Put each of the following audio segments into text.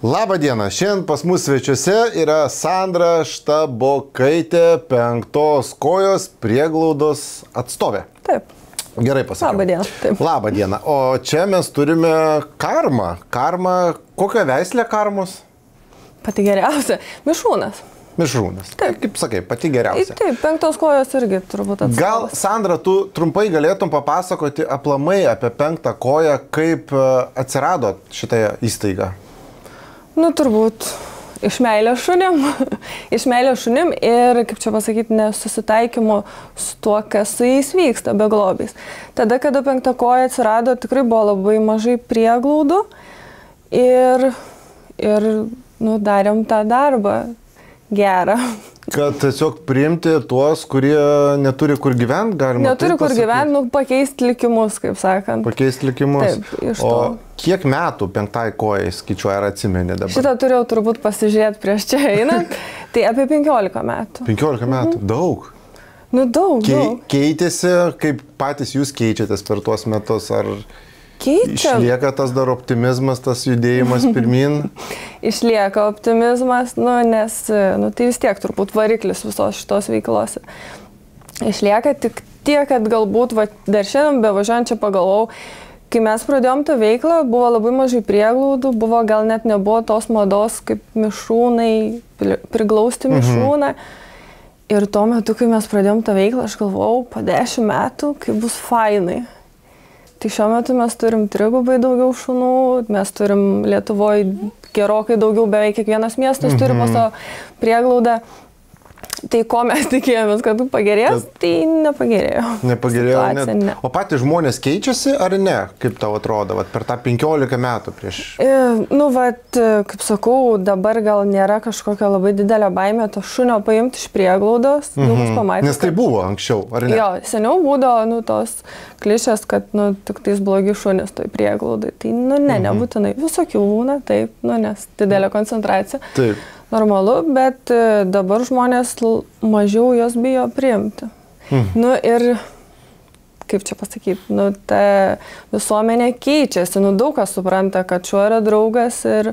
Labą dieną, šiandien pas mus svečiuose yra Sandra Štabokaitė, 5 kojos prieglaudos atstovė. Taip. Gerai pasakiau. Labą dieną. Taip. Labą dieną. O čia mes turime karmą. Karmą, kokią veislę karmos? Pati geriausia. Mišrūnas. Mišrūnas. Taip. Kaip sakai, pati geriausia. Taip, 5 kojos irgi turbūt atstovas. Gal, Sandra, tu trumpai galėtum papasakoti aplamai apie 5 koją, kaip atsirado šitą įstaigą? Nu, turbūt iš meilės šunim. Iš meilės šunim ir, kaip čia pasakyti, nesusitaikymo su tuo, kas su jais vyksta, beglobiais. Tada, kada 5 koja atsirado, tikrai buvo labai mažai prieglaudų ir darėm tą darbą gerą. Kad tiesiog priimti tuos, kurie neturi kur gyventi, galima. Neturi kur gyventi, pakeisti likimus, kaip sakant. Pakeisti likimus. Taip, iš to. O kiek metų 5 kojai skaičiuoja, ar atsimeni dabar? Šitą turėjau turbūt pasižiūrėti prieš čia einant. Tai apie 15 metų. 15 metų, daug. Nu, daug. Keitėsi, kaip patys jūs keičiatės per tuos metus, ar išlieka tas dar optimizmas, tas judėjimas pirmin? Išlieka optimizmas, nes tai vis tiek turbūt variklis visos šitos veiklos. Išlieka tik tiek, kad galbūt dar šiandien bevažiuojant čia pagalvojau, kai mes pradėjom tą veiklą, buvo labai mažai prieglaudų, gal net nebuvo tos mados kaip mišrūnai, priglausti mišrūną. Ir tuo metu, kai mes pradėjom tą veiklą, aš galvojau, po 10 metų, kai bus fainai. Tai šiuo metu mes turim 3 daugiau šunų, mes turim Lietuvoje gerokai daugiau, beveik kiekvienas miestas turi po savo prieglaudą. Tai ko mes tikėjomės, kad pagerės, tai nepagerėjo. Nepagerėjo, ne. O patys žmonės keičiasi ar ne? Kaip tau atrodo, per tą 15 metų prieš? Kaip sakau, dabar gal nėra kažkokia labai didelė baimė to šunio paimti iš prieglaudos. Nes tai buvo anksčiau, ar ne? Jo, seniau būdavo tos klišės, kad tik tais blogi šunys toj prieglaudai. Tai nebūtinai. Visokių būna, taip, nes didelė koncentracija. Taip. Normalu, bet dabar žmonės mažiau jos bijo priimti. Ir, kaip čia pasakyti, ta visuomenė keičiasi, daug kas supranta, kad šuo yra draugas ir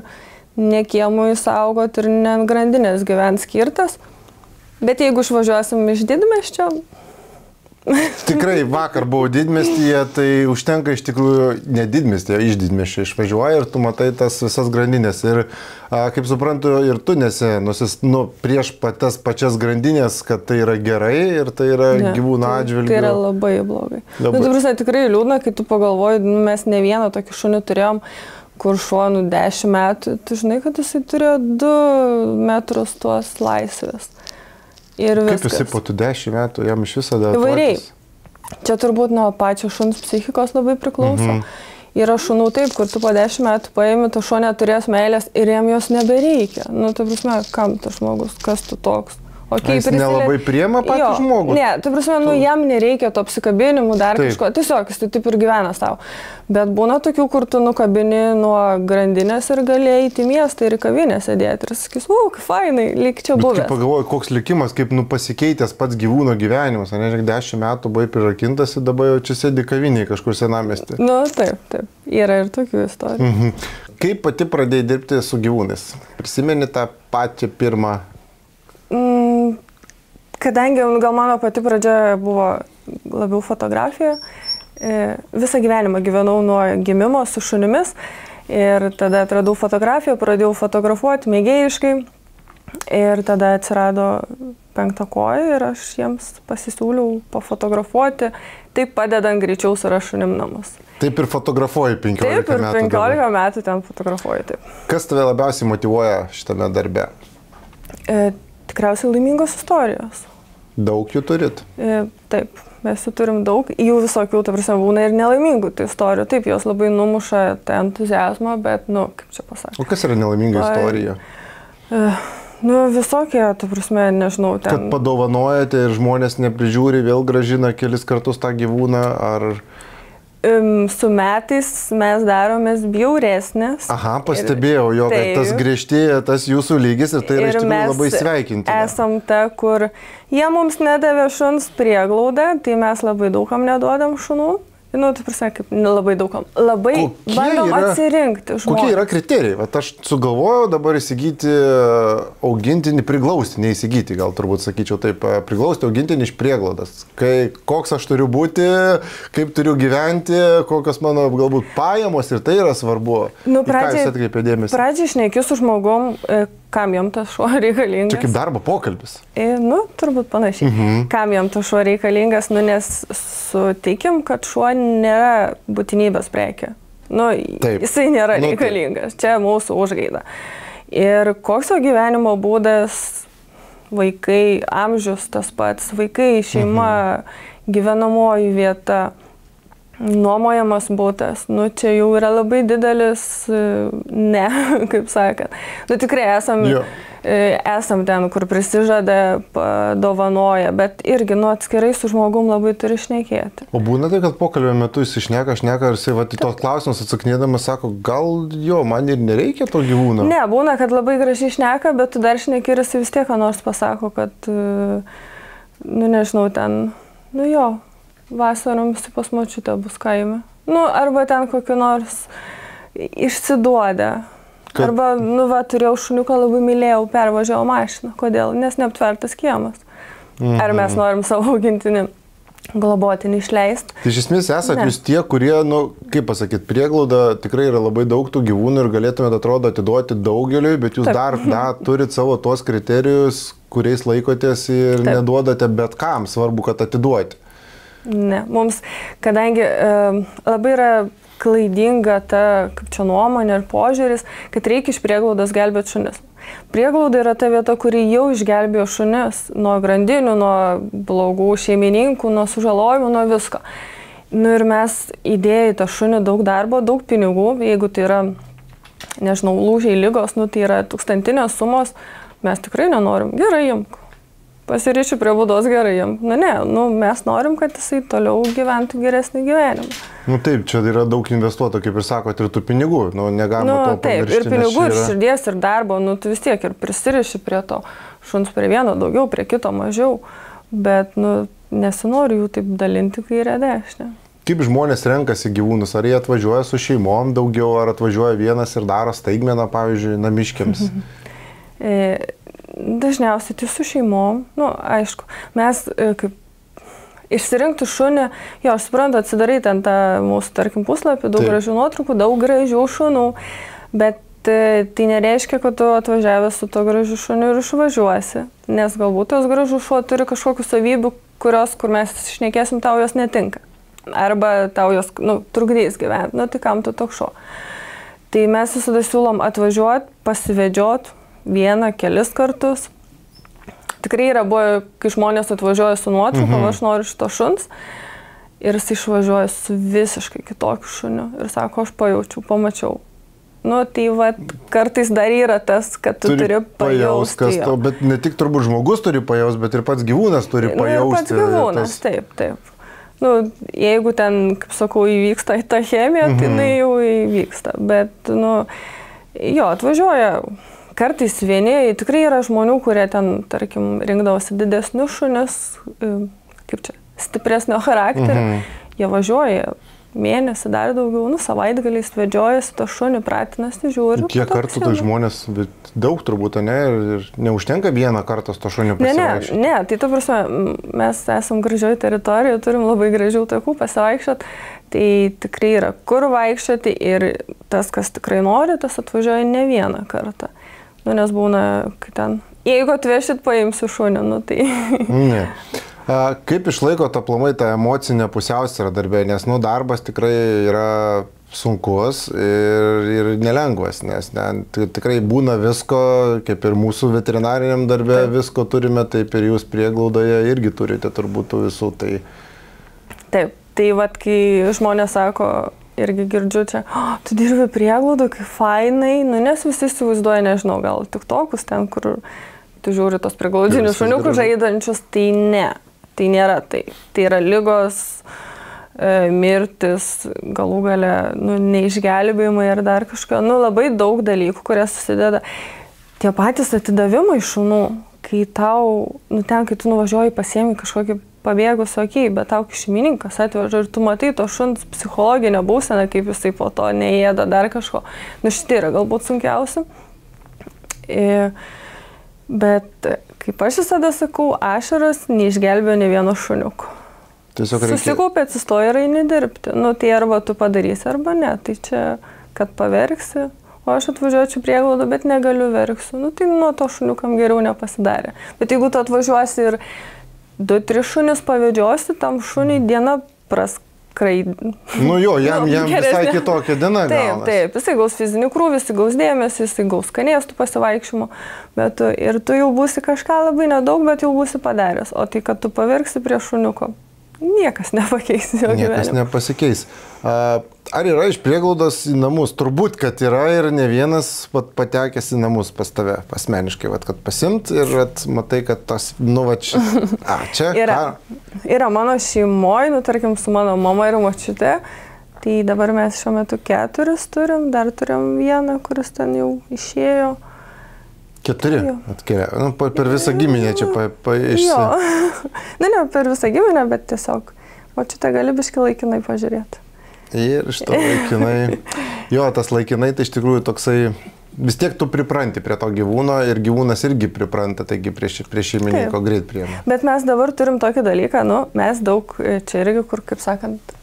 ne kiemui saugot ir ne ant grandinės gyvent skirtas. Bet jeigu išvažiuosim iš didmiesčio... Tikrai vakar buvau didmiestyje, tai užtenka iš tikrųjų ne didmiestyje, iš didmiesčio išvažiuoja ir tu matai tas visas grandinės. Ir kaip suprantu, ir tu nesi prieš tas pačias grandinės, kad tai yra gerai ir tai yra gyvūnų atžvilgiu. Tai yra labai blogai. Tikrai liūdna, kai tu pagalvoji, mes ne vieną tokį šunį turėjom, kur šuo 10 metų, tu žinai, kad jisai turėjo 2 metrus tuos laisvės. Kaip jisai po 10 metų jam iš visada atvarkys? Įvairiai. Čia turbūt nuo pačio šuns psichikos labai priklauso. Yra šunų taip, kur tu po 10 metų paimi, tu šuo neturės meilės ir jam jos nebereikia. Ta prasme, kam tas žmogus, kas tu toks? Jis nelabai priema patį žmogų? Ne, ta prasme, jam nereikia to apsikabinimų, dar kažko. Tiesiog jis taip ir gyvena savo. Bet būna tokių, kur tu nukabini nuo grandinės ir gali eiti į miestą ir į kavinę sėdėti. Ir sakys, kaip fainai, lyg čia buvęs. Bet pagalvoju, koks likimas, kaip pasikeitęs pats gyvūno gyvenimas. 10 metų buvai prirakintas ir dabar jau čia sėdi kavinėje kažkur senamiesty. Taip. Yra ir tokių istorijų. Kaip pati pradėjai dirbti su gyvūnais? Prisimeni tą pačią pirmą? Kadangi gal mano pati pradžia buvo labiau fotografija, visą gyvenimą gyvenau nuo gimimo su šunimis ir tada atradau fotografiją, pradėjau fotografuoti mėgėjiškai ir tada atsirado 5 koja ir aš jiems pasisiūliau pafotografuoti, taip padedant greičiau surasti šunim namus. Taip ir fotografuoji 15 metų. Taip ir 15 metų ten fotografuoji, taip. Kas tave labiausiai motyvuoja šitame darbe? Tikriausiai laimingos istorijos. Daug jų turit? Taip, mes jų turim daug. Jų visokių, ta prasme, būna ir nelaimingų istorijų. Taip, jos labai numuša tą entuziazmą, bet, kaip čia pasakyti. O kas yra nelaiminga istorija? Visokie, ta prasme, nežinau, ten. Kad padovanojate ir žmonės neprižiūri, vėl grąžina kelis kartus tą gyvūną, ar... Su metais mes daromės bjauresnės. Aha, pastebėjau, jo, kad tas griežtėja, tas jūsų lygis ir tai yra iš tikrųjų labai sveikintina. Esam ta, kur jie mums nedavė šuns prieglaudą, tai mes labai daugam neduodam šunų Nu, tai prasme, kaip labai daugam. Labai bandom atsirinkti žmonės. Kokie yra kriterijai? Vat aš sugalvojau dabar įsigyti augintinį, priglausti, neįsigyti, gal turbūt sakyčiau taip, priglausti augintinį iš prieglaudos. Koks aš turiu būti, kaip turiu gyventi, kokios mano galbūt pajamos ir tai yra svarbu. Nu, ką jūs atkreipėte dėmesį? Pradžiai šneki su žmogum, kam jam tas šuo reikalingas. Čia kaip darbo pokalbis. Nu, turbūt panašiai. Kam jam tas šuo reikalingas, nu, nes sutikim, kad šuo nėra būtinybės prekė. Nu, jisai nėra reikalingas. Čia mūsų užgaida. Ir koks jo gyvenimo būdas, vaikai, amžius tas pats, vaikai, šeima, gyvenamoji vieta, nuomojamas būtas, nu čia jau yra labai didelis, ne, kaip sakant. Nu tikrai esam ten, kur prisižada, dovanoja, bet irgi, nu atskirai su žmogum labai turi šnekėti. O būna tai, kad pokalbio metu jis šneka ir jisai į tos klausimus atsakinėdamas sako, gal jo, man ir nereikia to gyvūno? Ne, būna, kad labai gražiai šneka, bet tu dar šneki ir jisai vis tiek ką nors pasako, kad, nu nežinau, ten, nu jo. Vasarom visi pas močiutę bus kaime. Nu, arba ten kokį nors išsiduoda. Arba, nu, va, turėjau šuniuką, labai mylėjau, pervažiavau mašiną. Kodėl? Nes neaptvertas kiemas. Ar mes norim savo augintinį globotinį išleisti? Tai iš esmės esate jūs tie, kurie, nu, kaip pasakyt, prieglauda tikrai yra labai daug tų gyvūnų ir galėtumėte, atrodo, atiduoti daugeliui, bet jūs dar turit savo tuos kriterijus, kuriais laikotės ir neduodate bet kam, svarbu, kad atiduoti. Ne, mums, kadangi labai yra klaidinga ta, kaip čia nuomonė ir požiūris, kad reikia iš prieglaudos gelbėti šunis. Prieglauda yra ta vieta, kuri jau išgelbėjo šunis nuo grandinių, nuo blogų šeimininkų, nuo sužalojimų, nuo visko. Nu ir mes įdėję į tą šunį daug darbo, daug pinigų, jeigu tai yra, nežinau, lūžiai, lygos, nu tai yra tūkstantinės sumos, mes tikrai nenorim. Gerai imk. Pasirišiu prie būdos gerai jam. Nu ne, nu, mes norim, kad jisai toliau gyventų geresnį gyvenimą. Nu taip, čia yra daug investuota, kaip ir sakote, ir tų pinigų. Nu, negalima to pamiršti. Taip, ir pinigų, ir širdies, ir darbo, nu tu vis tiek ir prisiriši prie to. Šuns prie vieno daugiau, prie kito mažiau. Bet, nu, nesinori jų taip dalinti kairę dešinę. Kaip žmonės renkasi gyvūnus? Ar jie atvažiuoja su šeimom daugiau, ar atvažiuoja vienas ir daro staigmeną, pavyzdžiui, namiškiams? Dažniausiai tai su šeimom, nu, aišku, mes kaip išsirinkti šunį, jo, aš suprantu, atsidarai ten tą mūsų, tarkim, puslapį, daug gražių nuotraukų, daug gražių šunų, bet tai nereiškia, kad tu atvažiavęs su to gražiu šuniu ir išvažiuosi, nes galbūt tos gražų šuo turi kažkokių savybių, kur mes šnekėsim, tau jos netinka, arba tau jos, nu, trukdys gyventi, nu, tai kam tu toks šuo. Tai mes visada siūlom atvažiuoti, pasivedžioti, vieną, kelis kartus. Tikrai yra buvo, kai žmonės atvažiuoja su nuotraukom, aš noriu šito šuns ir jis išvažiuoja su visiškai kitokiu šuniu ir sako, aš pajaučiau, pamačiau. Nu, tai va, kartais dar yra tas, kad tu turi pajausti. Bet ne tik turbūt žmogus turi pajausti, bet ir pats gyvūnas turi pajausti. Nu, pats gyvūnas, taip. Nu, jeigu ten, kaip sakau, įvyksta ta chemija, tai jinai jau įvyksta. Bet, nu, jo, atvažiuoja. Kartais vieni, tikrai yra žmonių, kurie ten, tarkim, rinkdavosi didesnius šunis, kaip čia, stipresnio charakterio. Jie važiuoja mėnesį, dar daugiau, nu, savaitgaliais vedžiojasi to šunį, pratinasi, žiūri. Kiek kartų tai žmonės, daug turbūt, ne, ir neužtenka vieną kartą to šunį pasivaikščioti? Ne, tai ta prasme, mes esam gražioj teritorijoje, turim labai gražių takų pasivaikščioti, tai tikrai yra kur vaikščioti ir tas, kas tikrai nori, tas atvažiuoja ne vieną kartą. Nu, nes būna, kai ten, jeigu atvešit, paimsiu šunį, nu tai... Ne. Kaip išlaiko aplamai tą emocinę pusiausvyrą darbę, nes, nu, darbas tikrai yra sunkus ir nelengvas, nes tikrai būna visko, kaip ir mūsų veterinariniam darbė visko turime, taip ir jūs prieglaudoje irgi turite turbūt visų. Taip, tai vat, kai žmonės sako, irgi girdžiu čia, tu dirbi prieglaudą, kaip fainai, nu, nes visi įsivaizduoja, nežinau, gal tik tokus ten, kur tu žiūri tos prieglaudinius šuniukus žaidančius, tai ne, tai nėra tai. Tai yra ligos, mirtis, galų gale, nu, neišgelbėjimai ir dar kažką, nu, labai daug dalykų, kurie susideda. Tie patys atidavimai šunų, kai tau, nu, ten, kai tu nuvažiuoji pasiemi kažkokį pabėgus, okei, bet tau šeimininkas atveža ir tu matai to šuns psichologinę būseną, kaip jisai po to neėda dar kažko. Nu, šitai yra galbūt sunkiausia. Bet kaip aš visada sakau, ašaros neišgelbėjo ne vieno šuniuko. Susikaupė, atsistoja ir eini dirbti. Nu, tai arba tu padarysi, arba ne. Tai čia, kad paverksi, o aš atvažiuočiau prieglaudą, bet negaliu verksiu. Nu, tai nuo to šuniukam geriau nepasidarė. Bet jeigu tu atvažiuosi ir 2-3 šunis pavedžiosi, tam šuniui diena praskraidė. Nu jo, jam visai kitokia diena gaunasi. Taip, jisai gaus fizinį krūvį, jisai gaus dėmesį, jisai gaus skanėstų pasivaikščiojimų. Ir tu jau būsi kažką labai nedaug, bet jau būsi padaręs. O tai, kad tu paverksi prie šuniuko, niekas nepakeis jo gyvenimo. Niekas nepasikeis. Ar yra iš prieglaudos į namus? Turbūt, kad yra ir ne vienas patekęs į namus pas tave asmeniškai, kad pasimt ir matai, kad tas, čia. Yra mano šeimoje, tarkim, su mano mama ir močiute, tai dabar mes šiuo metu 4 turim, dar turim vieną, kuris ten jau išėjo. 4 atkelia. Nu, per visą giminę čia Jo. Ne, per visą giminę, bet tiesiog močiutę gali biškai laikinai pažiūrėti. Ir iš to laikinai. Jo, tas laikinai tai iš tikrųjų toksai, vis tiek tu pripranti prie to gyvūno ir gyvūnas irgi pripranta, taigi prie šeimininko greit priima. Bet mes dabar turim tokį dalyką, mes daug, čia irgi, kur, kaip sakant,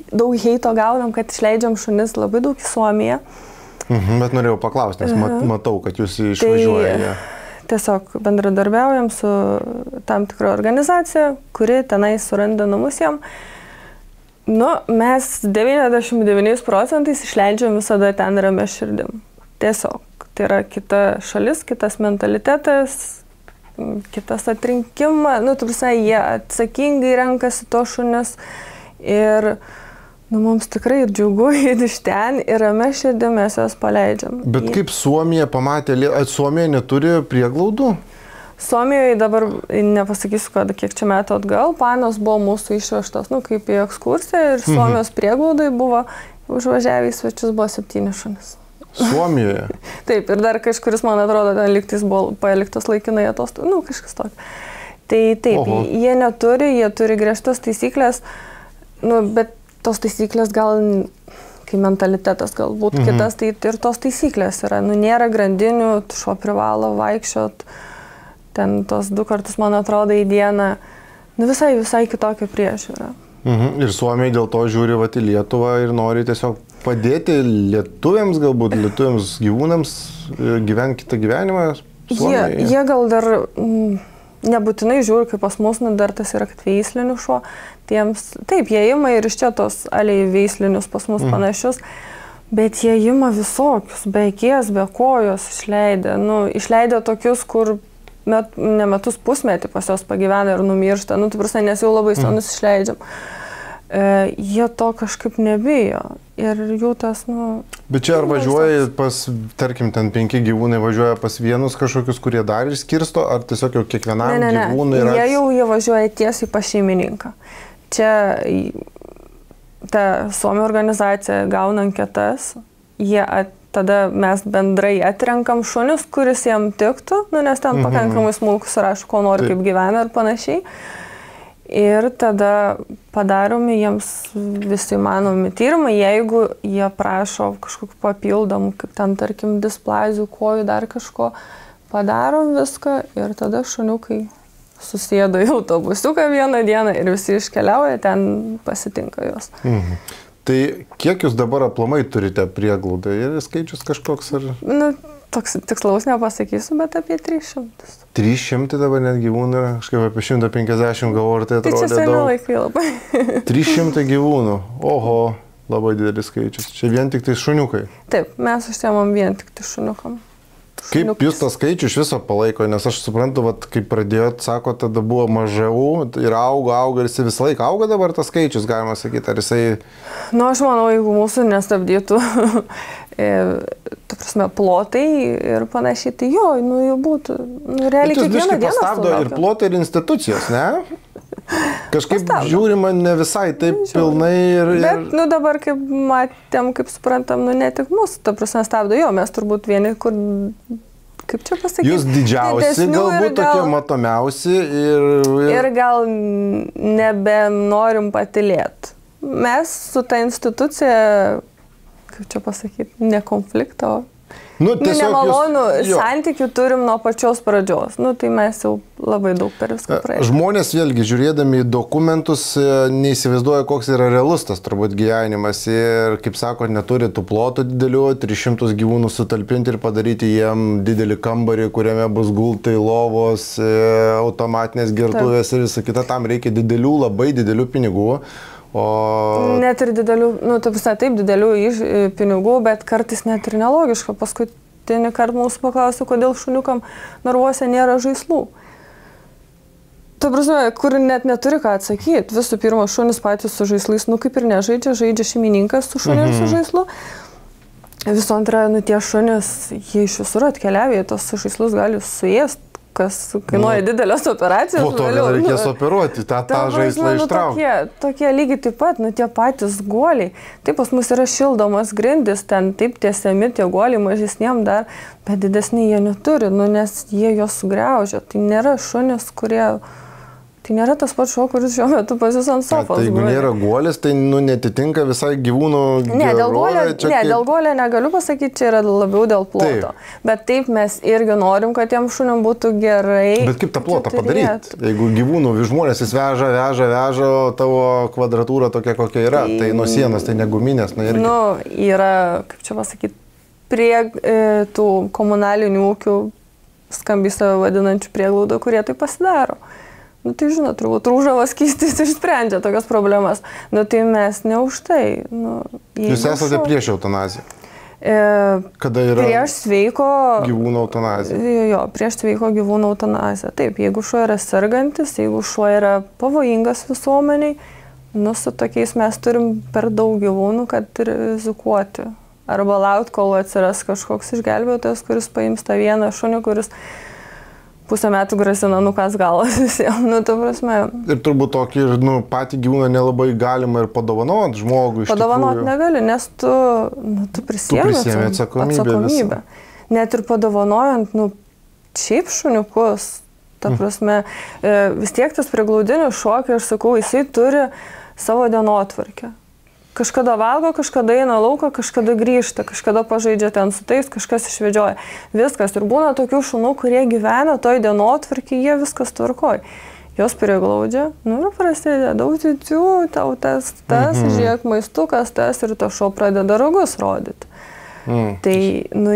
daug heito gaunam, kad išleidžiam šunis labai daug į Suomiją. Bet norėjau paklausti, nes matau, kad jūs išvažiuoja. Tiesiog bendradarbiaujam su tam tikra organizacija, kuri tenai suranda namus jam. Mes 99% išleidžiam visada ten ramia širdim. Tiesiog. Tai yra kita šalis, kitas mentalitetas, kitas atrinkimas. Jie atsakingai renkasi to šunis ir mums tikrai džiugu, kad iš ten ir ramia širdim mes juos paleidžiam. Bet kaip Suomija pamatė, Suomija neturi prieglaudų? Suomijoje dabar, nepasakysiu, kad kiek čia metų atgal, panos buvo mūsų išvežtos, kaip į ekskursiją ir Suomijos prieglaudai buvo, užvažiavę į svečius buvo 7 šunis. Suomijoje? Taip, ir dar kažkuris, man atrodo, ten lygtais buvo paliktas laikinai atostogų, kažkas tokio. Tai taip, jie neturi, jie turi griežtas taisyklės, bet tos taisyklės gal, kai mentalitetas galbūt kitas, tai ir tos taisyklės yra. Nėra grandinių, šuo privalo vaikščiot, ten tos 2 kartus, man atrodo, į dieną. Visai kitokia priežiūra. Ir Suomiai dėl to žiūri į Lietuvą ir nori tiesiog padėti lietuviams, galbūt lietuviams gyvūnams gyventi kitą gyvenimą. Jie gal dar nebūtinai žiūri, kaip pas mus, dar tas yra, kad veislinių šuo. Taip, jie ima ir iš čia tos aliai veislinius pas mus panašius, bet jie ima visokius, be akies, be kojos išleidę. Išleidę tokius, kur ne metus pusmetį pas jos pagyvena ir numiršta, nes jau labai senus išleidžiam. Jie to kažkaip nebijo ir jų tas, Bet čia ar važiuoja pas, tarkim, ten 5 gyvūnai važiuoja pas vienus kažkokius, kurie dar išskirsto, ar tiesiog jau kiekvienam gyvūnui yra? Jie važiuoja tiesiai pas šeimininką. Čia ta Suomio organizacija gauna anketas, tada mes bendrai atrenkam šunis, kuris jam tiktų, nes ten pakankamai smulkus rašo, ko nori, kaip gyvena ir panašiai. Ir tada padaromi jiems visi įmanomi tyrimai, jeigu jie prašo kažkokių papildomų, kaip ten, tarkim, displazijų, kojų, dar kažko, padarom viską ir tada šuniukai susėda į autobusiuką vieną dieną ir visi iškeliauja, ten pasitinka juos. Tai kiek jūs dabar aplamai turite prieglaudą? Ir skaičius kažkoks ar? Toks tikslaus nepasakysiu, bet apie 300. 300 dabar net gyvūnų yra, kažkaip apie 150 galvo, ar tai atrodė daug. Tai čia seniai laikai labai. 300 gyvūnų, oho, labai didelis skaičius. Čia vien tik tai šuniukai. Taip, mes užsiemam vien tik tai šuniukam. Kaip jūs tą skaičių iš viso palaiko, nes aš suprantu, kai pradėjot, sako, tada buvo mažiau ir auga ir jisai visą laiką auga dabar tas skaičius, galima sakyti, ar jisai... Aš manau, jeigu mūsų nestabdytų, plotai ir panašiai, tai jau būtų, realiai kiekvieną dieną pastabdo ir plotai ir institucijos, ne? Kažkaip žiūrima ne visai taip pilnai ir... Bet, dabar, kaip matėm, kaip suprantam, ne tik mūsų, stabdo, mes turbūt vieni, kur kaip čia pasakyti? Jūs didžiausi, galbūt tokie matomiausi ir gal nebenorim patilėti. Mes su ta institucija, kaip čia pasakyti, ne konflikto, nemalonų santykių turim nuo pačios pradžios. Tai mes jau labai daug per viską praėjome. Žmonės vėlgi, žiūrėdami į dokumentus, neįsivaizduoja, koks yra realus tas turbūt gyvenimas. Ir, kaip sako, neturi tų plotų didelių, 300 gyvūnų sutalpinti ir padaryti jiem didelį kambarį, kuriame bus gultai, lovos, automatinės gertuvės ir visą kitą. Tam reikia didelių, labai didelių pinigų. Net ir didelių, taip didelių pinigų, bet kartais net ir nelogiška. Paskutinį kartą mūsų paklausė, kodėl šuniukam narvuose nėra žaislų. Ta prasme, kur net neturi ką atsakyti. Visų pirma, šunis patys su žaislais, kaip ir nežaidžia, žaidžia šeimininkas su šunim su žaislu. Visų antra, tie šunis, jie iš visur atkeliavė, tos žaislus gali suėsti. Kas kainuoja didelės operacijos. Po to reikės operuoti, tą žaislą ištraukti. Tokie lygiai taip pat, tie patys guoliai. Taip, pas mus yra šildomas grindis, ten taip tiesiami tie guoliai mažesniem dar, bet didesnį jie neturi, nes jie juos sugriaužia. Tai nėra šunis, kurie... Tai nėra tas pats šuo, kuris šiuo metu pas jūs ant sofos. Tai jeigu nėra guolis, tai netitinka visai gyvūnų gerovė. Dėl guolio negaliu pasakyti, čia yra labiau dėl ploto. Bet taip mes irgi norim, kad tiem šunim būtų gerai. Bet kaip tą plotą padaryti? Jeigu gyvūnų žmonės jis veža, o tavo kvadratūra tokia kokia yra, tai nuo sienos, tai neguminės. Yra, kaip čia pasakyti, prie tų komunalinių ūkių skambiai save vadinančių prieglaudų, kurie tai pasidaro. Tai žinot, turbūt rūžavas skystis išsprendžia tokias problemas. Tai mes ne už tai. Jūs esate prieš eutanaziją? Kada yra prieš sveiko gyvūnų eutanazija? Jo, prieš sveiko gyvūnų eutanazija. Taip, jeigu šuo yra sergantis, jeigu šuo yra pavojingas visuomeniai, su tokiais mes turim per daug gyvūnų, kad rizikuoti. Arba laukti, kol atsiras kažkoks išgelbėtojas, kuris paims tą vieną šunį, kuris pusę metų grasina, kas galas visiems, ta prasme. Ir turbūt tokį, patį gyvūną nelabai galima ir padovanoti žmogui. Padovanoti negali, nes tu prisiemi atsakomybę. Net ir padovanojant, šiaip šuniukus, ta prasme, vis tiek tas priglaudinis šuo, kai aš sakau, jisai turi savo dienotvarkę. Kažkada valgo, kažkada eina lauką, kažkada grįžta, kažkada pažaidžia ten su tais, kažkas išvedžioja. Viskas. Ir būna tokių šunų, kurie gyvena toj dienotvarkėje, jie viskas tvarkoja. Jos priglaudžia, ir prasideda daug ciucių, tau tas, žiūrėk, maistukas, tas ir to šuo pradeda ragus rodyti. Tai,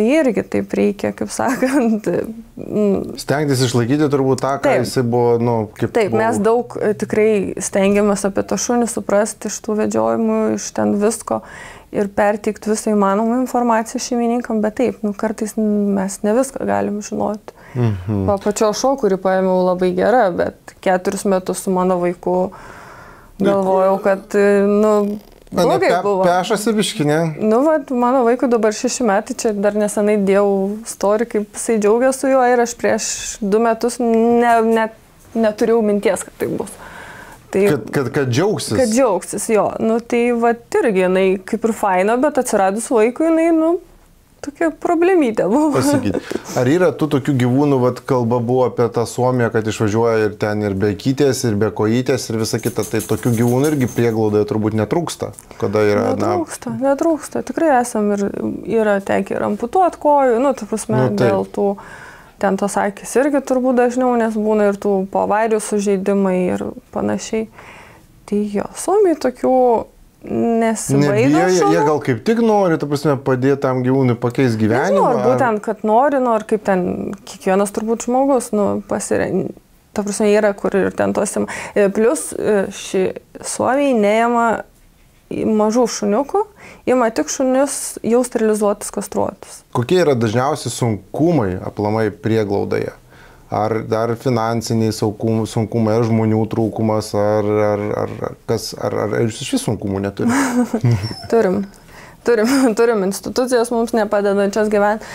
irgi taip reikia, kaip sakant. Stengtis išlaikyti turbūt tą, ką jisai buvo, kaip... Taip, mes daug tikrai stengiamės apie tą šunį suprasti iš tų vedžiojimų, iš ten visko ir perteikti visą įmanomą informaciją šeimininkam, bet taip, kartais mes ne viską galim žinoti. Pačio šuo, kurį paėmiau labai gera, bet 4 metus su mano vaiku galvojau, kad, Pešasi biškinė. Mano vaikui dabar 6 metai, čia dar nesenai dėjau story, kaip jisai džiaugia su juo ir aš prieš 2 metus neturėjau minties, kad tai bus. Kad džiaugsis. Kad džiaugsis, jo. Tai irgi jinai kaip ir faina, bet atsiradus vaikui jinai, tokia problemytė buvo. Pasakyti. Ar yra tų tokių gyvūnų, kalba buvo apie tą Suomiją, kad išvažiuoja ir ten ir be kytės, ir be kojytės, ir visa kita. Tai tokių gyvūnų irgi prieglaudoje turbūt netrūksta. Kada yra, netrūksta. Tikrai esam ir yra tekę ir amputuot kojų, ta prasme, dėl tų, ten tos akis irgi turbūt dažniau, nes būna ir tų po avarijų sužeidimai ir panašiai. Tai jo, Suomiai tokių nesibaido šunų. Jie gal kaip tik nori, ta prasme, padėti tam gyvūnui pakeisti gyvenimą. Nežinau, būtent, kad nori, kaip ten kiekvienas turbūt žmogus, pasirenka. Ta prasme, yra, kur ir ten tosim. Plus, Suomiai neima mažų šuniukų, ima tik šunius jau sterilizuotus, kastruotus. Kokie yra dažniausi sunkumai aplamai prieglaudoje? Ar dar finansiniai sunkumai, ar žmonių trūkumas, ar iš vis sunkumų neturi? Turim institucijas mums nepadedančias gyventi.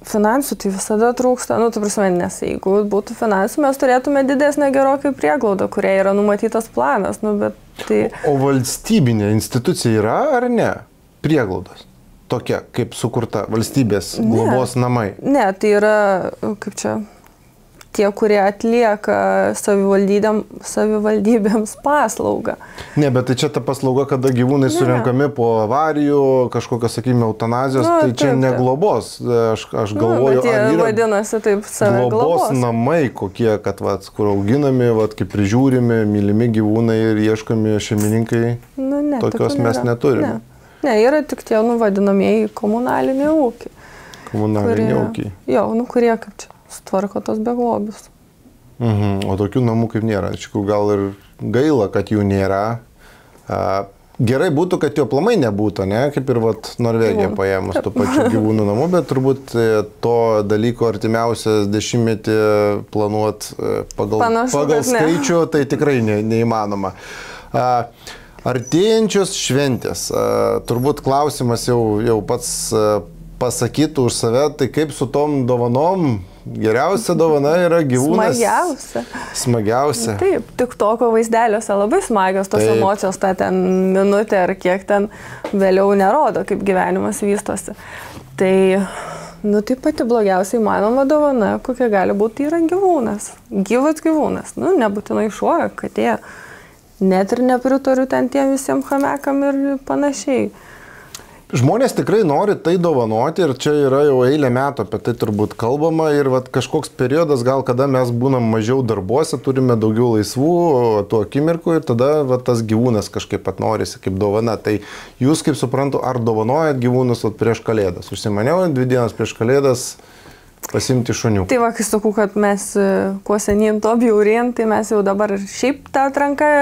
Finansų tai visada trūksta, ta prasme, nes jeigu būtų finansų, mes turėtume didesnę gerokai prieglaudą, kurie yra numatytas planas. O valstybinė institucija yra ar ne? Prieglaudos? tokia, kaip sukurta valstybės globos namai? Ne, tai yra, kaip čia, tie, kurie atlieka savivaldybėms paslaugą. Ne, bet tai čia ta paslauga, kada gyvūnai surenkami po avarijų, kažkokios, sakykime, eutanazijos, tai čia ne globos. Aš galvoju, bet jie vadinasi taip save globos namai kokie, kad, kur auginami, kaip prižiūrimi, mylimi gyvūnai ir ieškomi šeimininkai. Ne, tokios mes neturime. Ne, yra tik tie vadinamieji komunaliniai ūkiai. Komunaliniai ūkiai. Jo, kurie kaip čia sutvarko tos beglobius. O tokių namų kaip nėra. Iš tikrųjų, gal ir gaila, kad jų nėra. Gerai būtų, kad jo aplamai nebūtų, ne? Kaip ir Norvegija paėmus tų pačių gyvūnų namų, bet turbūt to dalyko artimiausias dešimtmetį planuot pagal skaičių, tai tikrai neįmanoma. Artėjančios šventės. Turbūt klausimas jau pats pasakytų už save, tai kaip su tom dovanom? Geriausia dovana yra gyvūnas. Smagiausia. Taip, tik toko vaizdeliuose labai smagios tos emocijos, ta ten minutė ar kiek ten vėliau nerodo, kaip gyvenimas vystosi. Tai, tai pati blogiausiai įmanoma dovana, kokia gali būti, yra gyvūnas. Gyvas gyvūnas. Nebūtinai šuo, katė. Net ir nepritariu ten tiem visiems chamekam ir panašiai. Žmonės tikrai nori tai dovanoti ir čia yra jau eilę metų apie tai turbūt kalbama ir kažkoks periodas gal kada mes būnam mažiau darbuose, turime daugiau laisvų tų akimirkų ir tada tas gyvūnas kažkaip norisi kaip dovana. Tai jūs, kaip suprantu, ar dovanojat gyvūnus prieš Kalėdas? Užsimaniau 2 dienas prieš Kalėdas pasimti šunių. Tai kai sakau, kad mes kuo senyn to bjaurien, tai mes jau dabar šiaip tą atranką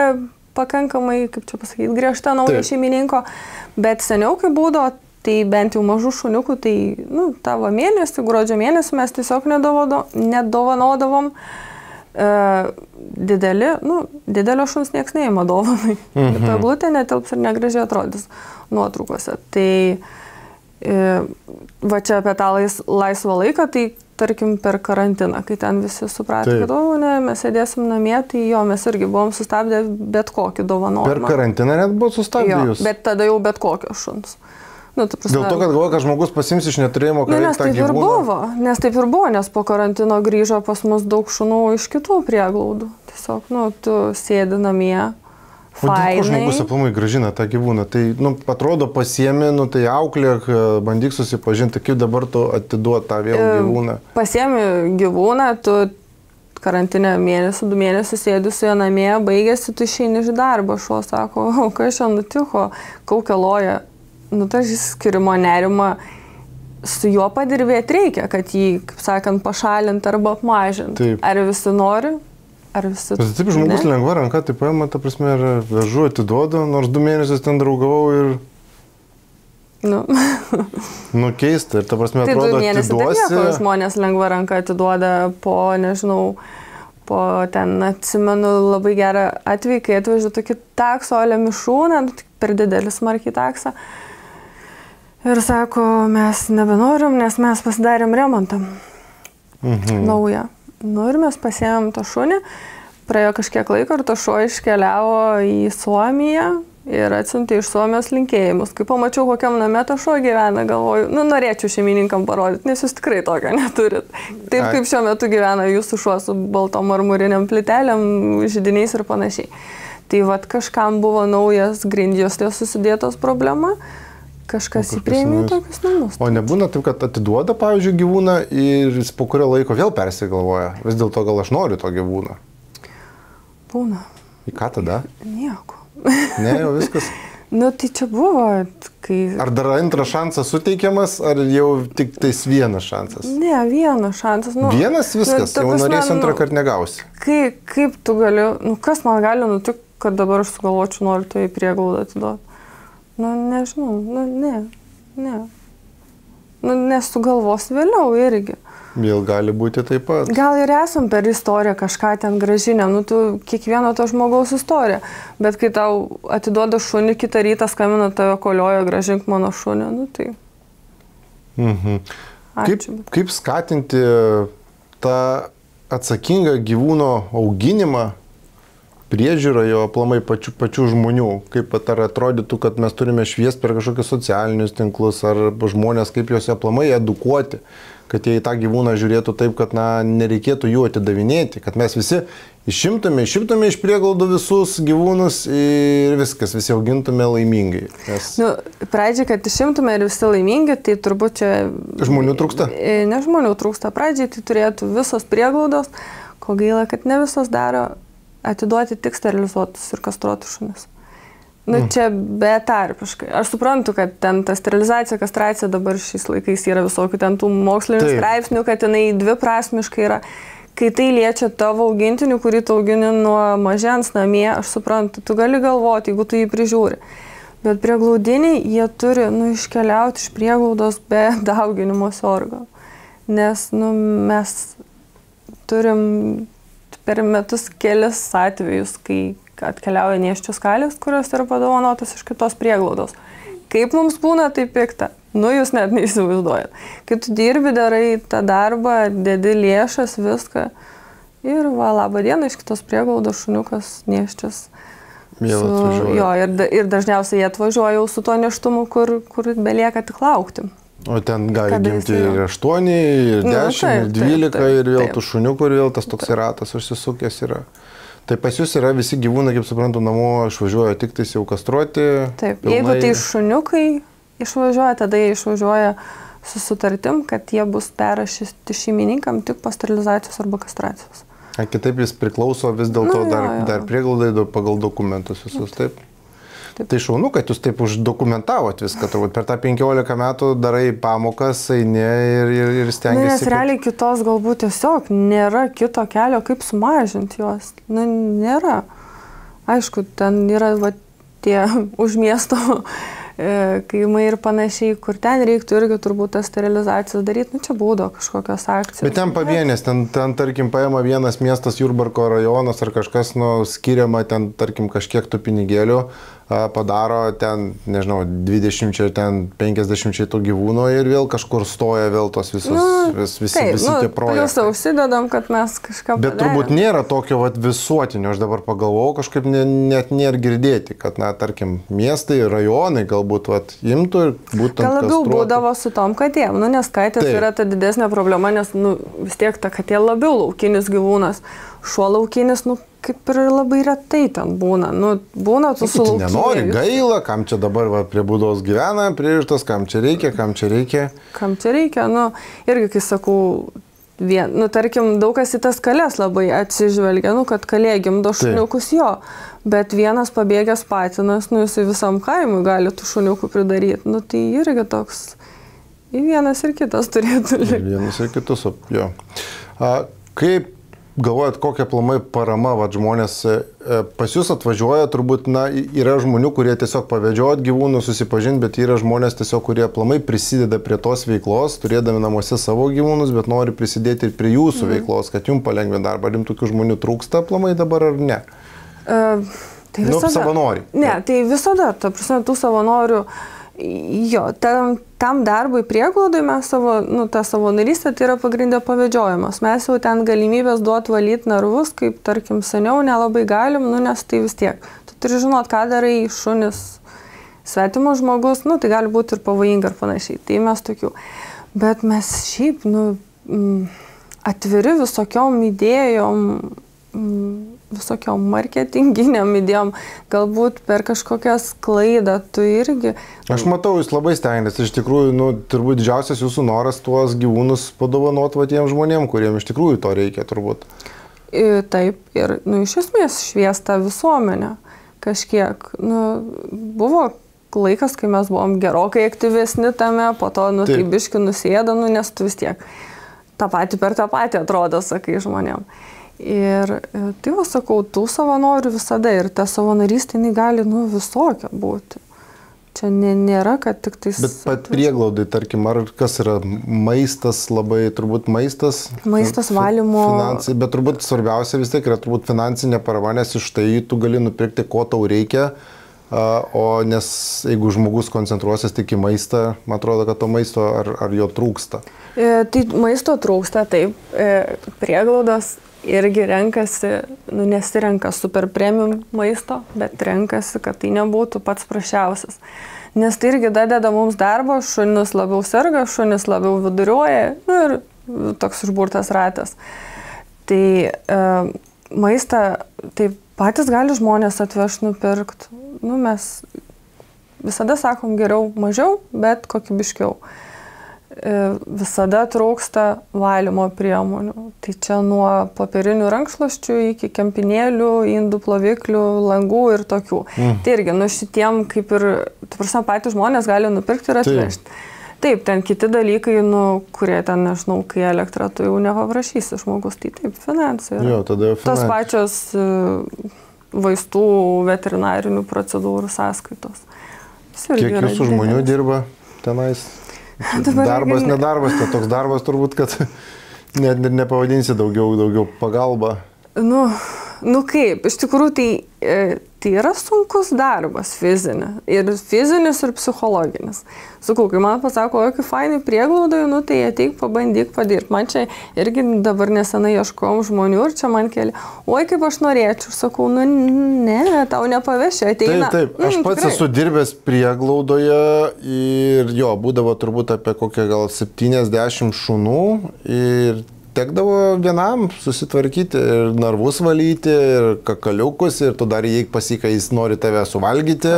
pakankamai, kaip čia pasakyti, griežta naujo šeimininko, bet seniau, kai būdavo, tai bent jau mažų šuniukų, tai tavo mėnesį, gruodžio mėnesį mes tiesiog nedovanodavom. Didelio šuns nieks neima dovanai. Ta eglutė netilps ir negražiai atrodys nuotraukose. Tai va čia apie tą laisvą laiką, tai tarkim per karantiną, kai ten visi suprato, kad mes sėdėsim namie, tai mes irgi buvom sustabdę bet kokį dovanojimą. Per karantiną net buvo sustabdę jūs? Bet tada jau bet kokio šuns. Dėl to, kad galvoja, kad žmogus pasims iš neturėjimo nes taip ir buvo, nes po karantino grįžo pas mus daug šunų iš kitų prieglaudų. Tiesiog, tu sėdi namie. O dėl ko žmogus aplamai grąžina tą gyvūną? Tai, atrodo, pasiemi, tai auklėk, bandyk susipažinti, kaip dabar tu atiduot tą vėl gyvūną. Pasiemi gyvūną, tu karantinę mėnesį, 2 mėnesius sėdi su jo namie, baigėsi, tu išeini iš darbo, šuo sako, kas čia nutiko, kaukialoja. Tai skirimo nerima, su juo padirbėti reikia, kad jį, kaip sakant, pašalinti arba apmažinti. Ar visi nori? Taip, žmogus lengva ranka, taip paima, ta prasme, ir vežu, atiduodu, nors 2 mėnesius ten draugavau ir... keista, ir ta prasme, atrodo, atiduosi... Tai 2 mėnesius taip nieko, žmonės lengva ranka atiduoda po, nežinau, po ten, atsimenu, labai gerą atvejį, kai atvežė tokį taksolę mišrūną, per didelį smarkiai taksą. Ir sako, mes nebenorim, nes mes pasidarėm remontą naują. Ir mes pasiėmėm tą šunį, praėjo kažkiek laiko ir to šuo iškeliavo į Suomiją ir atsiuntė iš Suomijos linkėjimus. Kai pamačiau, kokiam name to šuo gyvena, galvoju, norėčiau šeimininkam parodyti, nes jūs tikrai tokio neturit. Taip kaip šiuo metu gyvena jūsų šuo su baltom marmuriniam plytelėm, židiniais ir panašiai. Tai kažkam buvo naujas grindjuostės susidėtos problema, kažkas įpriėmė tokius namus. O nebūna taip, kad atiduoda, pavyzdžiui, gyvūną ir jis po kurio laiko vėl persigalvoja. Vis dėlto gal aš noriu to gyvūną. Būna. Į ką tada? Nieko. Ne, jau viskas. Tai čia buvo, kai... Ar dar antras šansas suteikiamas, ar jau tik tais vienas šansas? Ne, vienas šansas. Vienas viskas, jau norėsi antrą kartą negausi. Kaip tu gali, kas man gali nutikti, kad dabar aš sugalvočiau, noriu tai prieglaudą atiduoti? Nežinau, ne. Nesugalvos vėliau irgi. Vėl gali būti taip pat. Gal ir esam per istoriją kažką ten gražinėm, tu kiekvieno to žmogaus istorija, bet kai tau atiduoda šunį, kitą rytą skambina tave kolioja, grąžink mano šunį, tai... Ačiū. Kaip skatinti tą atsakingą gyvūno auginimą, priežiūra jo aplamai pačių žmonių, kaip ar atrodytų, kad mes turime šviesti per kažkokius socialinius tinklus, ar žmonės, kaip juos aplamai edukuoti, kad jie į tą gyvūną žiūrėtų taip, kad nereikėtų jų atidavinėti, kad mes visi išimtume iš prieglaudų visus gyvūnus ir viskas, visi augintume laimingai. Nes... Pradžiai, kad išimtume ir visi laimingi, tai turbūt čia... Žmonių trūksta? Ne žmonių trūksta. Pradžiai tai turėtų visos prieglaudos, ko gaila, kad ne visos daro, atiduoti tik sterilizuotus ir kastruotus šunis. Čia betarpiškai. Aš suprantu, kad ten ta sterilizacija, kastracija dabar šiais laikais yra visokių ten tų mokslinių straipsnių, kad jinai dviprasmiškai yra. Kai tai liečia tavo augintinį, kurį tu augini nuo mažens namie, aš suprantu, tu gali galvoti, jeigu tu jį prižiūri. Bet prieglaudiniai, jie turi iškeliauti iš prieglaudos be dauginimosi organų. Nes mes turim per metus kelis atvejus, kai atkeliauja nėščios kalės, kurios yra padovanotos iš kitos prieglaudos. Kaip mums būna, tai pikta. Jūs net neįsivaizduojat. Kai tu dirbi, darai tą darbą, dedi lėšas, viską. Ir labą dieną, iš kitos prieglaudos šuniukas nėščias. Ir dažniausiai jie atvažiuoja jau su tuo nėštumu, kur belieka tik laukti. O ten gali gimti ir 8, ir 10, ir 12, ir vėl tų šuniukų, ir vėl tas toks ratas užsisukęs yra. Tai pas jūs yra visi gyvūnai, kaip suprantu, namo išvažiuoja tik tais jau kastruoti. Taip, jeigu tai šuniukai išvažiuoja, tada jie išvažiuoja su sutartim, kad jie bus perrašyti šeimininkam tik po sterilizacijos arba kastracijos. Kitaip jis priklauso vis dėlto dar prieglaudai pagal dokumentus visus, taip? Tai šaunu, kad jūs taip uždokumentavot viską, turbūt per tą 15 metų darai pamokas, eini ir stengiasi. Nes realiai kitos galbūt tiesiog nėra kito kelio, kaip sumažinti juos. Nėra. Aišku, ten yra tie už miesto kaimai ir panašiai, kur ten reiktų irgi turbūt tas sterilizacijas daryti. Čia būdo kažkokios akcijos. Bet ten pavienės, ten tarkim paima vienas miestas, Jurbarko rajonas ar kažkas skiriama ten tarkim kažkiek tų pinigėlių, padaro ten, nežinau, 20, ten 50 tų gyvūnų ir vėl kažkur stoja vėl tos visi tie projektai. Pliusą užsidedam, kad mes kažką padarėm. Bet turbūt nėra tokio visuotinio, aš dabar pagalvojau, kažkaip net nėra girdėti, kad, tarkim, miestai, rajonai galbūt imtų ir būtent gal labiau būdavo su tom katėm, nes katės yra ta didesnė problema, nes vis tiek ta katė labiau laukinis gyvūnas. Šuo laukinis, kaip ir labai retai ten būna. Būna tu su laukiniais. Nenori, gaila, kam čia dabar prie būdos gyvena, priežastas, kam čia reikia. Kam čia reikia, irgi, kai sakau, tarkim, daug kas į tas kalės labai atsižvelgia, kad kalė gimdo šuniukus jo, bet vienas pabėgęs patinas, jisai visam kaimui gali tų šuniukų pridaryti. Tai irgi toks, vienas ir kitas turėtų likti. Vienas ir kitus, jo. Kaip galvojat, kokia aplamai parama žmonės pas jūs atvažiuoja, turbūt yra žmonių, kurie tiesiog pavedžiot gyvūnų, susipažinti, bet yra žmonės tiesiog, kurie aplamai prisideda prie tos veiklos, turėdami namuose savo gyvūnus, bet nori prisidėti ir prie jūsų veiklos, kad jums palengvė darbą. Ar jums tokių žmonių trūksta aplamai dabar ar ne? Tai visada. Savanoriai. Ne, tai visada, ta prasme, tų savanorių. Jo, tam darbui prieglaudai mes ta savanorystė tai yra pagrindė pavedžiojimas. Mes jau ten galimybės duoti valyti narvus, kaip tarkim seniau nelabai galim, nes tai vis tiek. Tu turi žinot, ką darai šunis svetimas žmogus, tai gali būti ir pavojinga ir panašiai. Tai mes tokių. Bet mes šiaip, atviri visokiom idėjom, visokiom marketinginiam idėjom, galbūt per kažkokią sklaidą, tu irgi. Aš matau, jūs labai stengiatės, iš tikrųjų, turbūt didžiausias jūsų noras tuos gyvūnus padovanot tiem žmonėm, kuriem iš tikrųjų to reikia, turbūt. Taip, ir, iš esmės šviesta visuomenė kažkiek. Buvo laikas, kai mes buvom gerokai aktyvesni tame, po to, tai biški nusėda, nes tu vis tiek tą patį per tą patį atrodo, sakai žmonėm. Ir tai sakau, tų savanorių visada ir ta savanorystė gali visokia būti. Čia nėra, kad tik tais... Bet pat prieglaudai, tarkim, ar kas yra maistas, labai turbūt maistas? Maistas, valymo... Finansai, bet turbūt svarbiausia vis tiek yra turbūt finansinė parama, nes iš tai tu gali nupirkti, ko tau reikia, nes jeigu žmogus koncentruosis tik į maistą, man atrodo, kad to maisto ar jo trūksta. Tai maisto trūksta, taip, prieglaudos irgi renkasi, nesirenka super premium maisto, bet renkasi, kad tai nebūtų pats prašiausias. Nes tai irgi dadeda mums darbo, šunis labiau serga, šunis labiau viduriuoja ir toks užburtas ratas. Tai maistą, tai patys gali žmonės atvežti nupirkti. Mes visada sakom geriau mažiau, bet kokybiškiau. Visada trūksta valymo priemonių. Tai čia nuo popierinių rankšluosčių iki kempinėlių, indų ploviklių, langų ir tokių. Tai irgi, šitiem kaip ir, patys žmonės gali nupirkti ir atvežti. Taip, ten kiti dalykai, kurie ten, nežinau, kai elektra, tu jau nepaprašysi žmogus. Tai taip, finansai. Jo, tada jau finansai. Tos pačios vaistų veterinarinių procedūrų sąskaitos. Kiek jūsų žmonių dirba tenais? Darbas, nedarbas, tai toks darbas turbūt, kad net nepavadinsi daugiau pagalba. Kaip, iš tikrųjų tai yra sunkus darbas fizinis ir psichologinis. Sakau, kai man pasako, kai fainai prieglaudai, tai ateik, pabandyk padirbt. Man čia irgi dabar nesenai ieškom žmonių ir čia man keli, kaip aš norėčiau. Sakau, ne, tau nepavešiu, ateina. Taip, aš pats esu dirbęs prieglaudoje ir būdavo turbūt apie kokią gal 70 šunų ir tekdavo vienam susitvarkyti ir narvus valyti, ir kakaliukus, ir tu dar įeik pasikai, jis nori tave suvalgyti,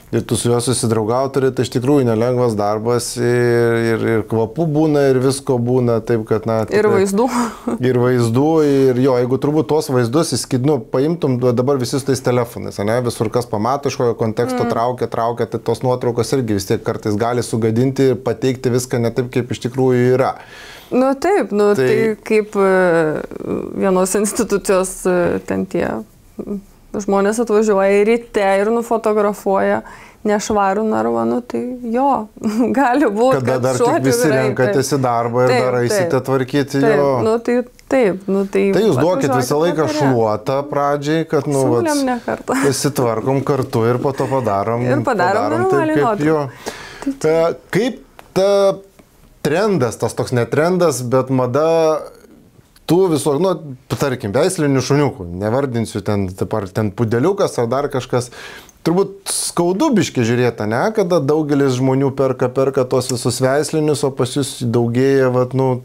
ir tu su juo susidraugauti turi, tai iš tikrųjų nelengvas darbas, ir kvapų būna, ir visko būna, taip kad, tikrai, ir vaizdų. Ir vaizdų, ir jeigu turbūt tos vaizdus, paimtum dabar visi su tais telefonais, visur kas pamato, iš kokio konteksto traukia, tai tos nuotraukos irgi vis tiek kartais gali sugadinti ir pateikti viską ne taip, kaip iš tikrųjų yra. Taip, tai kaip vienos institucijos ten tie žmonės atvažiuoja ryte ir nufotografuoja nešvarų narvą, tai gali būti, kada dar tik visi renkatės į darbą ir dar eisite tvarkyti jo. Taip. Tai jūs duokit visą laiką šluotą pradžiai, kad, pasitvarkom kartu ir po to padarom. Ir padarom taip, kaip jo. Kaip ta trendas, tas toks netrendas, bet mada tų visų, tarkim, veislinių šuniukų, nevardinsiu ten pudeliukas ar dar kažkas, turbūt skaudu biškai žiūrėta, kada daugelis žmonių perka tos visus veislinius, o pas jūs daugėja,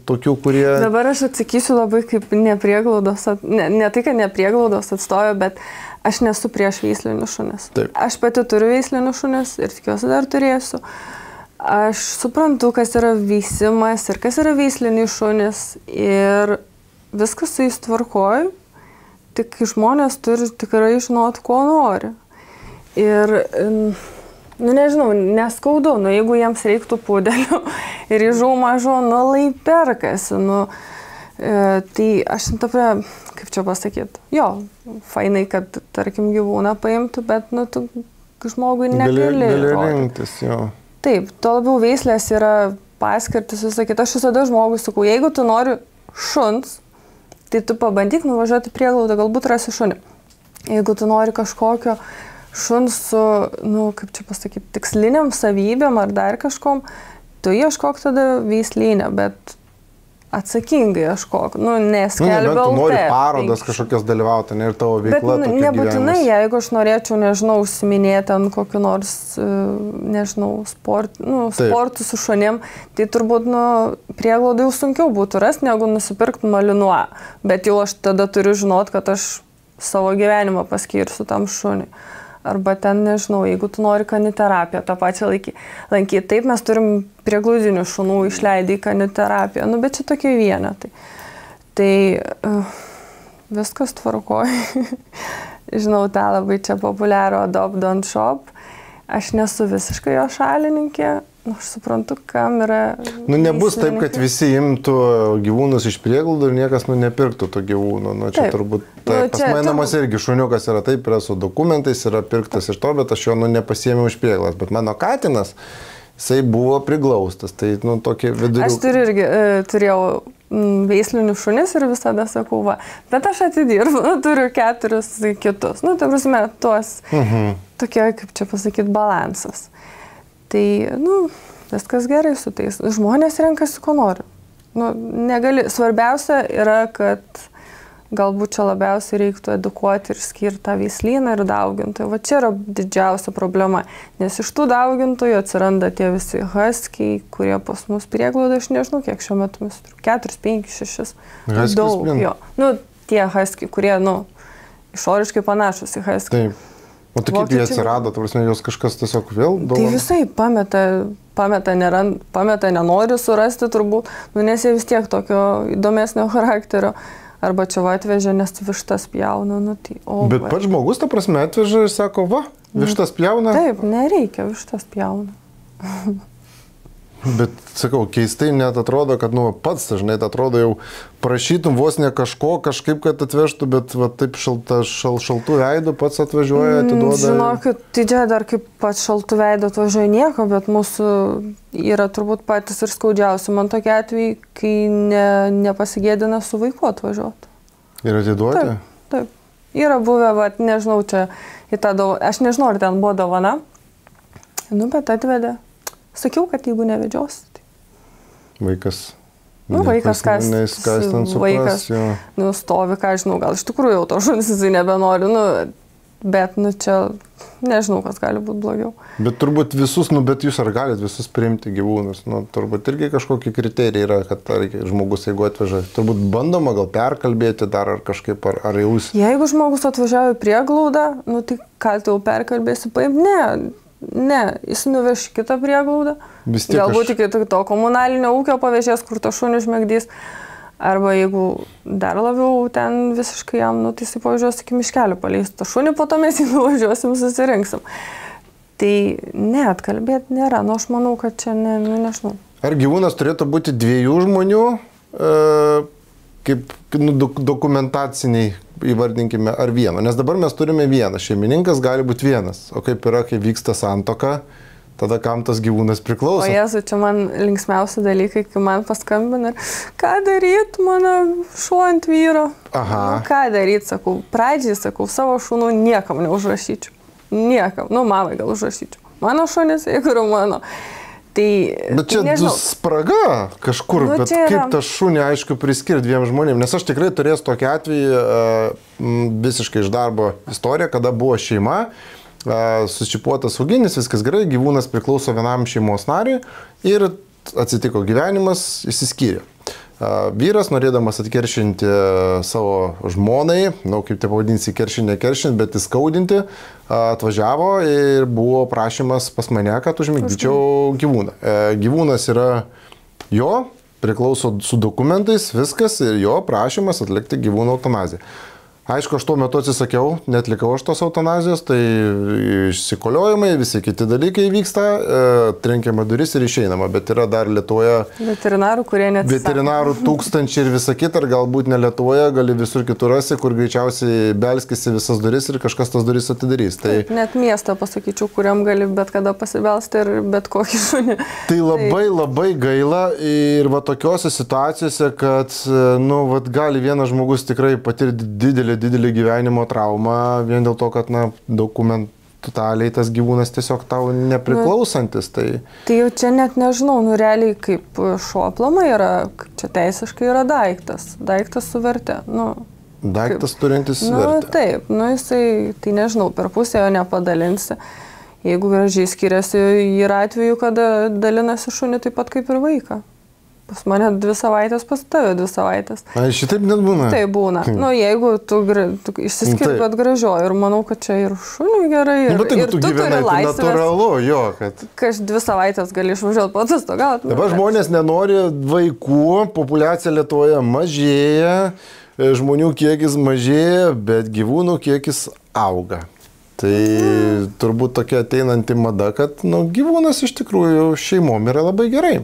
tokių, kurie... Dabar aš atsakysiu labai kaip neprieglaudos, ne tai, kad neprieglaudos atstovė, bet aš nesu prieš veislinius šunis. Taip. Aš pati turiu veislinius šunis ir tikiuosi dar turėsiu. Aš suprantu, kas yra veisimas ir kas yra veisliniai šunys ir viskas su jais tvarkoj, tik žmonės turi tikrai žinoti, ko nori. Ir, nežinau, neskaudu, jeigu jiems reiktų pudelių ir įžau mažo, lai perkasi, tai aš, kaip čia pasakyti, fainai, kad, tarkim, gyvūną paimtų, bet, tu žmogui negali. Gali rinktis, Taip, tuo labiau veislės yra paskirtis, visą kitą. Aš visada žmogui sakau, jeigu tu nori šuns, tai tu pabandyk nuvažiuoti prieglaudą, galbūt rasi šunį. Jeigu tu nori kažkokio šuns su, kaip čia pasakyti, tiksliniam savybėm ar dar kažkom, tu ieškok tada veislinę, bet atsakingai ieškok, neskelbia tu nori parodas kažkokios dalyvauti, ir tavo veikla tokia gyvenimas. Nebūtinai, jeigu aš norėčiau, užsiminėti ant kokiu nors, sportų su šunim, tai turbūt, prieglaudai jau sunkiau būtų rasti, negu nusipirkti Malinois. Bet jau aš tada turiu žinot, kad aš savo gyvenimą paskirsiu tam šuniui. Arba ten, jeigu tu nori kaniterapiją, tą pačią lankyti. Taip, mes turim prieglaudinių šunų išleidę į kaniterapiją, bet čia tokie vienetai. Tai viskas tvarkoja. Žinau, tą labai čia populiarų Adopt Don't Shop. Aš nesu visiškai jo šalininkė. Aš suprantu, kam yra... nebus taip, kad visi imtų gyvūnus iš prieglaudų ir niekas nepirktų to gyvūno. Čia turbūt... Pas mane namuose irgi šuniukas yra taip, yra su dokumentais, yra pirktas iš to, bet aš jo nepasiėmiau iš prieglaudos. Bet mano katinas, jisai buvo priglaustas. Tai, tokie viduriukai. Aš turėjau veislinių šunis ir visada sakau, bet aš atidirbu, turiu 4 kitus. Ta prasme, tuos tokie, kaip čia pasakyti, balansas. Tai, viskas gerai su tais. Žmonės renkasi, ko nori. Negali. Svarbiausia yra, kad galbūt čia labiausiai reiktų edukuoti ir skirti tą veislyną ir daugintojų. Va čia yra didžiausia problema, nes iš tų daugintojų atsiranda tie visi huskiai, kurie pas mus prieglauda, aš nežinau, kiek šiuo metu mes turime, 4, 5, 6. Daug, jo. Nu, tie huskiai, kurie, išoriškai panašus į huskiai. Taip. O tai kaip jie atsirado, ta prasme, jos kažkas tiesiog vėl dovanoja? Tai visai pameta, nenori surasti turbūt, nes jie vis tiek tokio įdomesnio charakterio. Arba čia atvežė, nes vištas pjauna. Bet pats žmogus, ta prasme, atvežė ir sako, vištas pjauna? Taip, nereikia, vištas pjauna. Bet, sakau, keistai net atrodo, kad, pats dažnai atrodo jau prašytum vos ne kažkaip, kad atvežtų, bet taip šaltų veidų pats atvažiuoja, atiduoda. Žinokit, tai čia dar kaip pats šaltų veidų atvažiuoja nieko, bet mūsų yra turbūt patys ir skaudžiausi. Man tokie atvejai, kai nepasigėdina su vaiku atvažiuoti. Ir atiduoti? Taip. Yra buvę, nežinau, čia į tą dovaną, aš nežinau, ar ten buvo dovana, bet atvedė. Sakiau, kad jeigu nevedžios, tai... Vaikas... Vaikas stovi, ką žinau, gal iš tikrųjų jau to šunis jisai nebenori, bet čia nežinau, kas gali būti blogiau. Bet turbūt visus, bet jūs ar galite visus priimti gyvūnus? Turbūt irgi kažkokie kriterijai yra, kad žmogus, jeigu atveža, turbūt bandoma gal perkalbėti dar ar kažkaip, ar jūs... Jeigu žmogus atvažiavo į prieglaudą, tai ką tu jau perkalbėsi, paim, Ne, jis nuveš kitą prieglaudą, galbūt iki to komunalinio ūkio pavežės, kur to šunį išmėgdys, arba jeigu dar labiau ten visiškai jam, tai jis pavažiuos iki miškelio paleis to šunį, po to mes jį nuvažiuosim, susirinksim. Tai ne, atkalbėti nėra, aš manau, kad čia nežinau. Ar gyvūnas turėtų būti 2 žmonių, kaip dokumentaciniai, įvardinkime, ar vieno, nes dabar mes turime vieną, šeimininkas gali būti vienas, o kaip yra, kai vyksta santuoka, tada kam tas gyvūnas priklauso. O Jėzu, čia man linksmiausi dalykai, kai man paskambina, ką daryt mano šuo ant vyro. Ką daryt, sakau, pradžiai, savo šunų niekam neužrašyčiau. Niekam, mamai gal užrašyčiau. Mano šunis, jeigu yra mano. Bet čia spraga kažkur, bet kaip tą šunį, aišku, priskirti 2 žmonėms, nes aš tikrai turėjęs tokį atvejį visiškai iš darbo istoriją, kada buvo šeima, susičipuotas auginis, viskas gerai, gyvūnas priklauso vienam šeimos nariui ir atsitiko gyvenimas, išsiskyrė. Vyras, norėdamas atkeršinti savo žmonai, kaip tai pavadinsi, keršinti, bet įskaudinti, atvažiavo ir buvo prašymas pas mane, kad užmigdyčiau gyvūną. Gyvūnas yra jo, priklauso su dokumentais, viskas ir jo prašymas atlikti gyvūno eutanaziją. Aišku, aš tuo metu atsisakiau, netlikau aš tos eutanazijos, tai išsikoliojimai, visi kiti dalykai vyksta, trenkiama duris ir išeinama, bet yra dar Lietuvoje veterinarų, kurie neatsisako. Veterinarų tūkstančiai ir visa kita, ir galbūt ne Lietuvoje, gali visur kitur rasti, kur greičiausiai belskisi visas duris ir kažkas tas duris atidarys. Tai... Net miestą pasakyčiau, kuriam gali bet kada pasibelsti ir bet kokį šunį. Tai labai gaila ir va tokiose situacijose, kad gali vienas žmogus tikrai patirti didelį gyvenimo traumą vien dėl to, kad dokumentaliai tas gyvūnas tiesiog tau nepriklausantis. Tai jau čia net nežinau, realiai kaip šuo aplamai yra, čia teisiškai yra daiktas su verte. Daiktas turintis vertę. Taip, jisai, tai nežinau, per pusę jo nepadalinsi. Jeigu gražiai skiriasi, yra atveju, kada dalinasi šunį taip pat kaip ir vaiką. Pas mane 2 savaitės, pas tave 2 savaitės. Šitaip net būna? Tai būna. Jeigu tu išsiskiri, bet gražioji ir manau, kad čia ir šuniui gerai, ir tu turi laisvės. Natūralu, jo, kad... Kaž 2 savaitės gali išvažiuoti paatostogauti. Dabar žmonės nenori vaikų, populiacija Lietuvoje mažėja, žmonių kiekis mažėja, bet gyvūnų kiekis auga. Tai turbūt tokia ateinanti mada, kad gyvūnas iš tikrųjų šeimom yra labai gerai.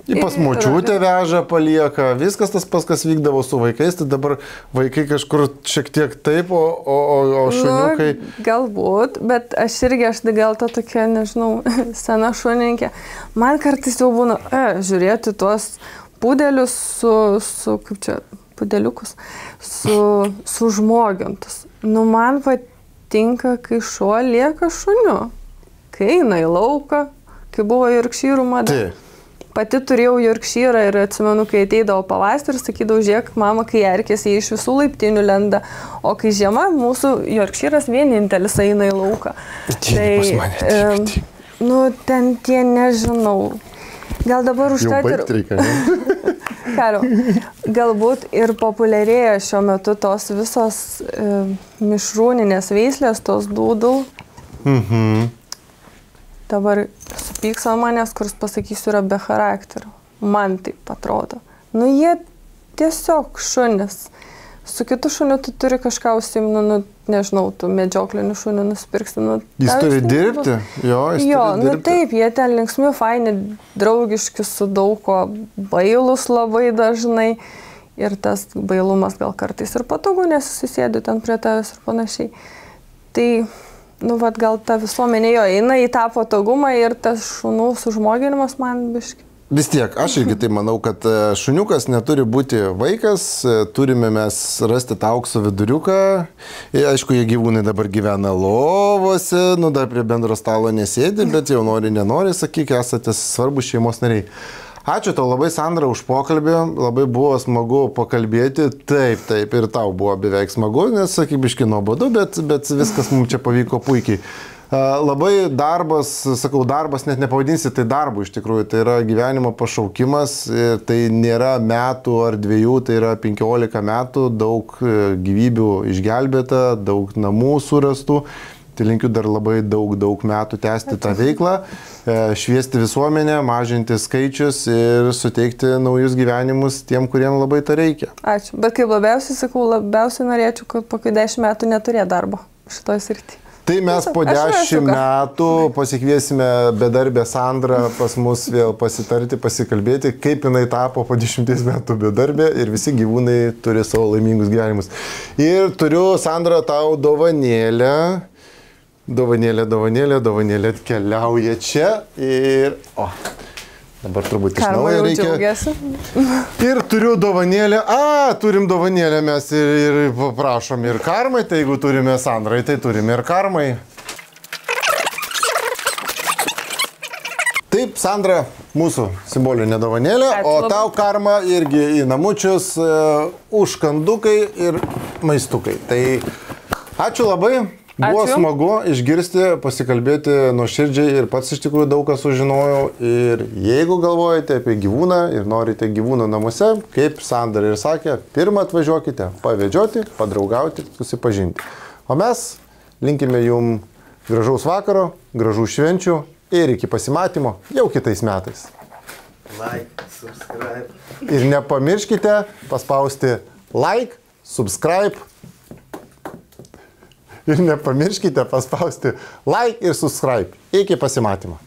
Į pas močiutę veža, palieka, viskas tas pas, kas vykdavo su vaikais, tai dabar vaikai kažkur šiek tiek taip, o šuniukai... Galbūt, bet aš gal to tokia, nežinau, sena šuninkė. Man kartais jau būna, žiūrėti tuos pudelius kaip čia, pudeliukus, su žmogintus. Man patinka, kai šuo lieka šuniu, kai eina į lauką, kai buvo Jorkšyrų mada. pati turėjau Yorkshyrą ir atsimenu, kai ateidavo pavasarį, sakydavau, žiūrėk, mama, kai erkės, jie iš visų laiptinių lenda, o kai žiema, mūsų Yorkshyras vienintelis eina į lauką. Tai, ten tie nežinau. Gal dabar užtat ir... Galbūt ir populiarėja šiuo metu tos visos mišrūninės veislės, tos dūdų. Dabar supyks ant manęs, kuris pasakysiu, yra be charakterio. Man taip atrodo. Jie tiesiog šunis. Su kitu šuniu tu turi kažką užsiimti, nežinau, tu medžioklinių šunių nusipirksi. Jis turi dirbti? Jo, jis turi dirbti. Taip, jie ten linksmi, faini, draugiški, su daug ko, bailus labai dažnai. Ir tas bailumas gal kartais ir patogu, nes susisėdi ten prie tavęs ir panašiai. Tai, gal ta visuomenė jo eina į tą patogumą ir tas šunų sužmoginimas man biški. Vis tiek, aš irgi tai manau, kad šuniukas neturi būti vaikas, turime mes rasti tą aukso viduriuką. Aišku, jie gyvūnai dabar gyvena lovose, dar prie bendro stalo nesėdi, bet jau nenori, sakyk, esate svarbus šeimos nariai. Ačiū tau labai, Sandra, už pokalbį, labai buvo smagu pakalbėti, taip, ir tau buvo beveik smagu, nes, sakybiškai, nuobodu, bet viskas mums čia pavyko puikiai. Labai darbas, sakau, darbas net nepavadinsi, tai darbu iš tikrųjų, tai yra gyvenimo pašaukimas, tai nėra metų ar 2, tai yra 15 metų, daug gyvybių išgelbėta, daug namų surastų, tai linkiu dar labai daug metų tęsti tą veiklą, šviesti visuomenę, mažinti skaičius ir suteikti naujus gyvenimus tiem, kuriem labai to reikia. Ačiū, bet kaip labiausiai sakau, labiausiai norėčiau, kad po 10 metų neturėjo darbo šitoj srity. Tai mes po 10 metų pasikviesime bedarbę Sandrą pas mus vėl pasitarti, pasikalbėti, kaip jinai tapo po 10 metų bedarbė ir visi gyvūnai turi savo laimingus gyvenimus. Ir turiu, Sandra, tau dovanėlę. Dovanėlė atkeliauja čia ir... Dabar turbūt iš naujo reikia. Ir turiu dovanėlę. Turim dovanėlę mes ir paprašom ir Karmai, tai jeigu turime Sandrai, tai turime ir Karmai. Taip, Sandra, mūsų simbolinė dovanėlė, o tau, Karma, irgi į namučius užkandukai ir maistukai. Tai ačiū labai. Buvo smagu išgirsti, pasikalbėti nuoširdžiai ir pats iš tikrųjų daug ką sužinojau. Ir jeigu galvojate apie gyvūną ir norite gyvūną namuose, kaip Sandra ir sakė, pirmą atvažiuokite pavedžioti, padraugauti, susipažinti. O mes linkime jums gražaus vakaro, gražų švenčių ir iki pasimatymo jau kitais metais. Like, subscribe. Ir nepamirškite paspausti like, subscribe. Ir nepamirškite paspausti like ir subscribe. Iki pasimatymo.